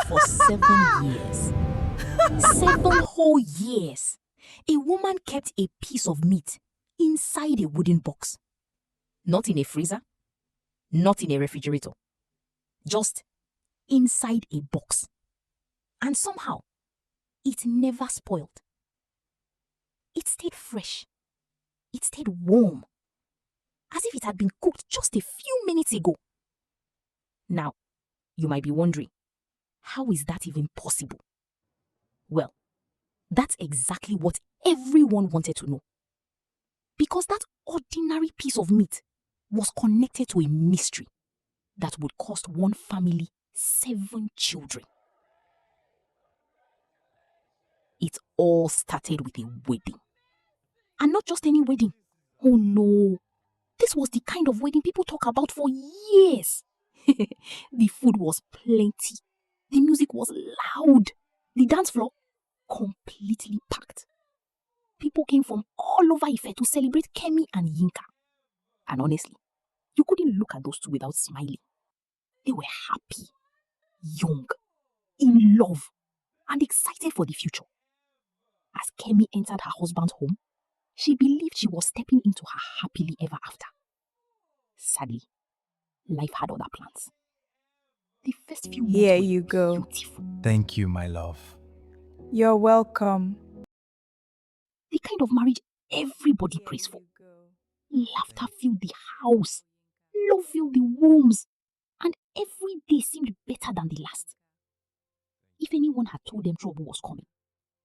For 7 years, 7 whole years, a woman kept a piece of meat inside a wooden box. Not in a freezer, not in a refrigerator, just inside a box. And somehow, it never spoiled. It stayed fresh. It stayed warm, as if it had been cooked just a few minutes ago. Now, you might be wondering, how is that even possible? Well, that's exactly what everyone wanted to know. Because that ordinary piece of meat was connected to a mystery that would cost one family 7 children. It all started with a wedding. And not just any wedding. Oh no, this was the kind of wedding people talk about for years. The food was plenty. The music was loud. The dance floor completely packed. People came from all over Ife to celebrate Kemi and Yinka. And honestly, you couldn't look at those two without smiling. They were happy, young, in love, and excited for the future. As Kemi entered her husband's home, she believed she was stepping into her happily ever after. Sadly, life had other plans. The first few months Here were you go. beautiful. Thank you, my love. You're welcome. The kind of marriage everybody prays for. Laughter filled the house. Love filled the rooms. And every day seemed better than the last. If anyone had told them trouble was coming,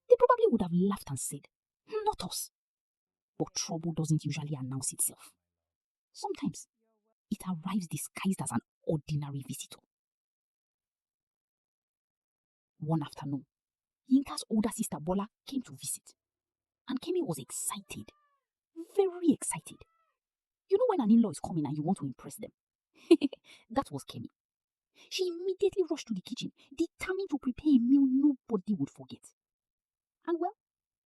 they probably would have laughed and said, "Not us." But trouble doesn't usually announce itself. Sometimes it arrives disguised as an ordinary visitor. One afternoon, Yinka's older sister Bola came to visit. And Kemi was excited. Very excited. You know when an in-law is coming and you want to impress them? That was Kemi. She immediately rushed to the kitchen, determined to prepare a meal nobody would forget. And well,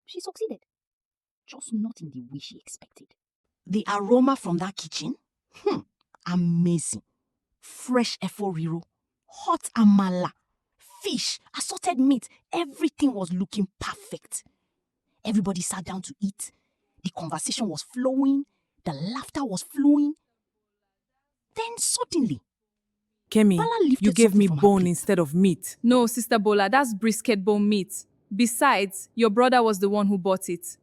she succeeded. Just not in the way she expected. The aroma from that kitchen? Amazing. Fresh efo riro, hot amala, fish, assorted meat. Everything was looking perfect. Everybody sat down to eat. The conversation was flowing. The laughter was flowing. Then suddenly, Kemi, Bala lifted you gave something me from her bone plate. instead of meat. No, Sister Bola, that's brisket bone meat. Besides, your brother was the one who bought it.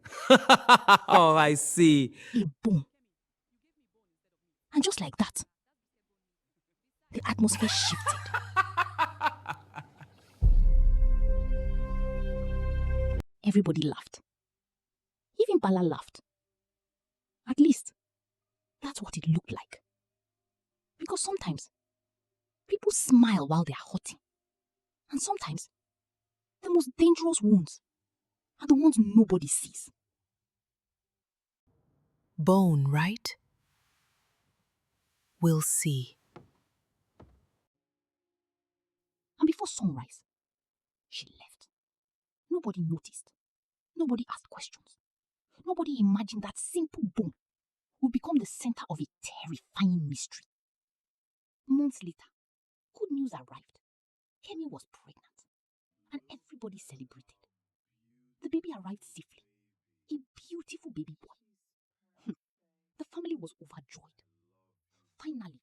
Oh, I see. A boom. And just like that, the atmosphere shifted. Everybody laughed. Even Bala laughed. At least, that's what it looked like. Because sometimes, people smile while they're hurting. And sometimes, the most dangerous wounds are the ones nobody sees. Bone, right? We'll see. And before sunrise, she left. Nobody noticed. Nobody asked questions. Nobody imagined that simple bone would become the center of a terrifying mystery. Months later, good news arrived. Kemi was pregnant, and everybody celebrated. The baby arrived safely. A beautiful baby boy. The family was overjoyed. Finally,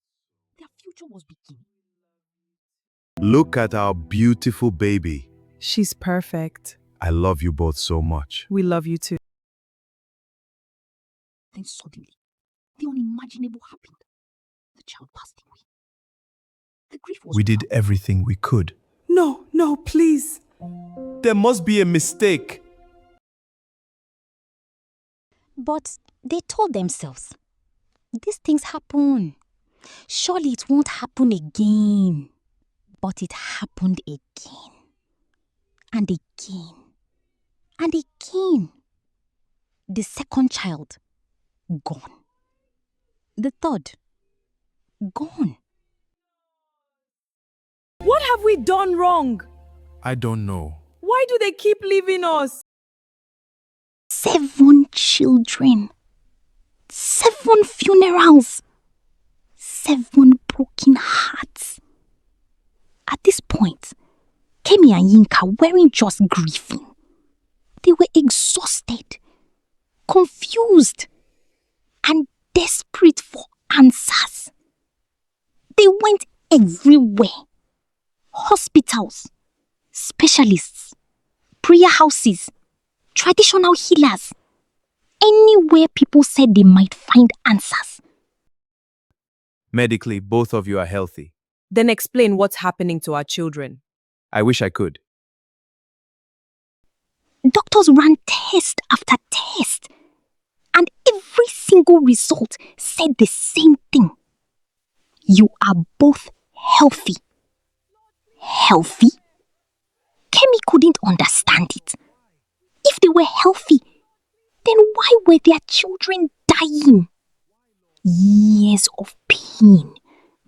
their future was beginning. Look at our beautiful baby. She's perfect. I love you both so much. We love you too. Then suddenly, the unimaginable happened. The child passed away. The grief was We did overwhelming. everything we could. No, please. There must be a mistake. But they told themselves, these things happen. Surely it won't happen again. But it happened again. And again. And again. The second child, gone. The third, gone. What have we done wrong? I don't know. Why do they keep leaving us? 7 children. 7 funerals. 7 broken hearts. At this point, Kemi and Yinka weren't just grieving. They were exhausted, confused, and desperate for answers. They went everywhere. Hospitals, specialists, prayer houses, traditional healers. Anywhere people said they might find answers. Medically, both of you are healthy. Then explain what's happening to our children. I wish I could. Doctors ran test after test, and every single result said the same thing. You are both healthy. Healthy? Kemi couldn't understand it. If they were healthy, then why were their children dying? Years of pain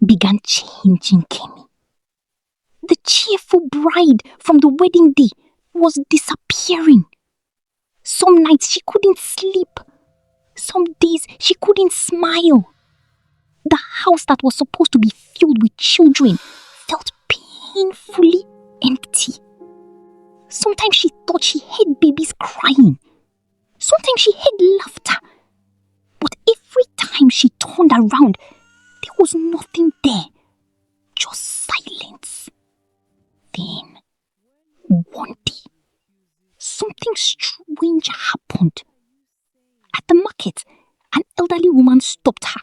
began changing Kemi. The cheerful bride from the wedding day was disappearing. Some nights she couldn't sleep. Some days she couldn't smile. The house that was supposed to be filled with children felt painfully empty. Sometimes she thought she heard babies crying. Sometimes she heard laughter. But every time she turned around, there was nothing there. Just silence. Then, one day, something strange happened. At the market, an elderly woman stopped her,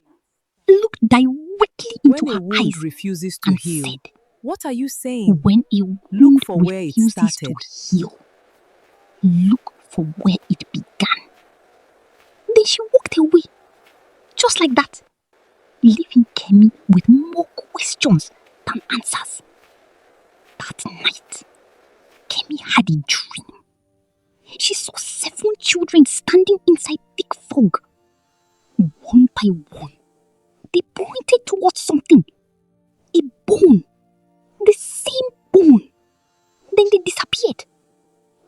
looked directly into When a her wound eyes, refuses to and heal, said, what are you saying? when a wound for where it refuses started. to heal, look for where it began. Then she walked away, just like that, leaving Kemi with more questions than answers. That night, Kemi had a dream. She saw 7 children standing inside thick fog. One by one, they pointed towards something. A bone. The same bone. Then they disappeared.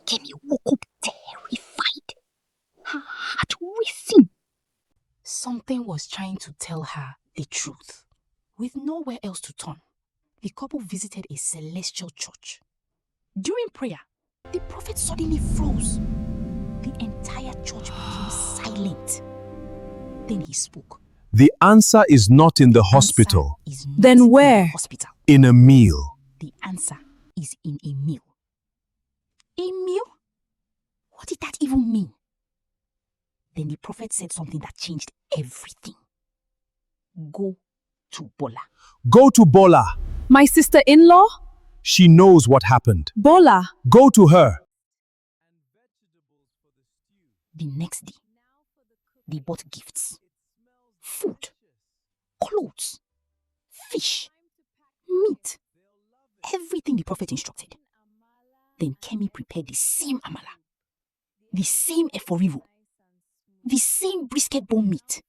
Kemi woke up terrified. Her heart racing. Something was trying to tell her the truth. With nowhere else to turn, the couple visited a celestial church. During prayer, the prophet suddenly froze. The entire church became silent. Then he spoke. The answer is not in the hospital, Answer is not Then in the where? hospital. in a meal. The answer is in a meal. A meal? What did that even mean? Then the prophet said something that changed everything. Go to Bola. Go to Bola. My sister-in-law? She knows what happened. Bola. Go to her. The next day, they bought gifts, food, clothes, fish, meat, everything the prophet instructed. Then Kemi prepared the same amala, the same eforivo, the same brisket bone meat.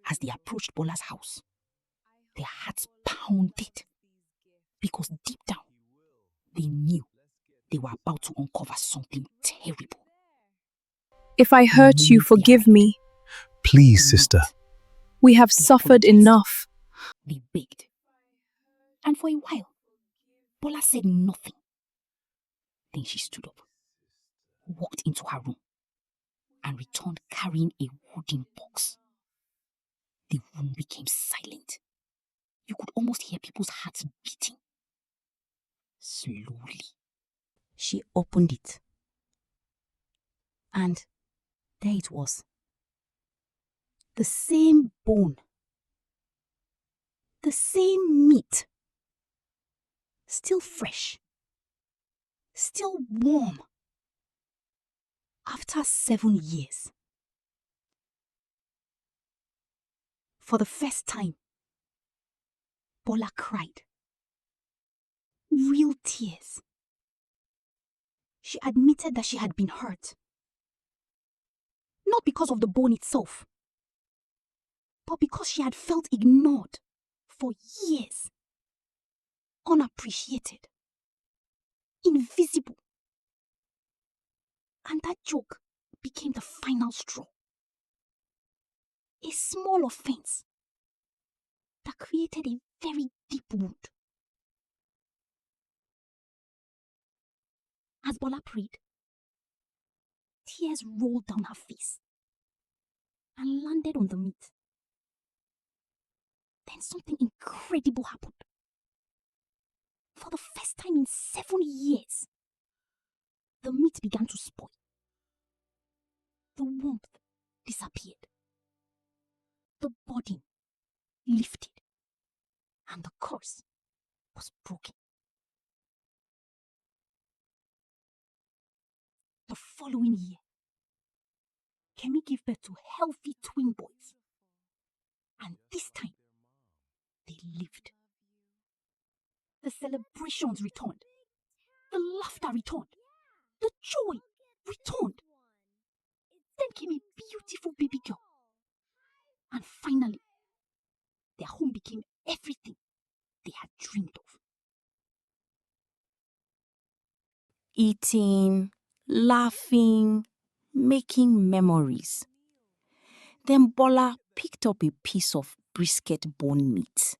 As they approached Bola's house, their hearts pounded because deep down, they knew they were about to uncover something terrible. If I hurt you, forgive me. Please, sister. We have suffered enough. They begged. And for a while, Bola said nothing. Then she stood up, walked into her room, and returned carrying a wooden box. The room became silent. You could almost hear people's hearts beating. Slowly, she opened it. And there it was. The same bone. The same meat. Still fresh. Still warm. After 7 years. For the first time, Bola cried. Real tears. She admitted that she had been hurt. Not because of the bone itself, but because she had felt ignored for years. Unappreciated. Invisible. And that joke became the final straw. A small offense. that created a very deep wound. As Bola prayed, tears rolled down her face and landed on the meat. Then something incredible happened. For the first time in 7 years, the meat began to spoil. The warmth disappeared. The burden lifted. And the curse was broken. The following year, Kemi gave birth to healthy twin boys. And this time, they lived. The celebrations returned. The laughter returned. The joy returned. Then came a beautiful baby girl. And finally, their home became everything they had dreamed of. Eating, laughing, making memories. Then Bola picked up a piece of brisket bone meat.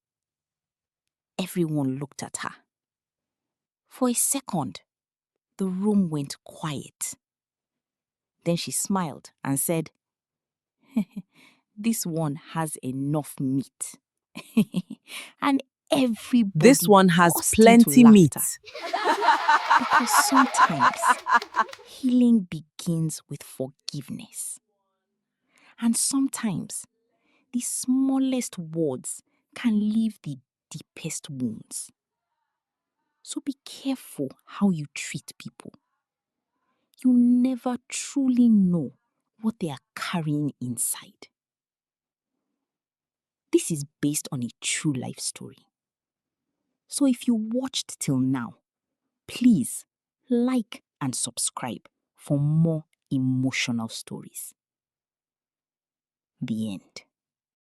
Everyone looked at her. For a second, the room went quiet. Then she smiled and said, "This one has enough meat." And everybody This one has burst plenty into meat. laughter. Because sometimes healing begins with forgiveness. And sometimes the smallest words can leave the deepest wounds. So be careful how you treat people. You never truly know what they are carrying inside. This is based on a true life story. So if you watched till now, please like and subscribe for more emotional stories. The end.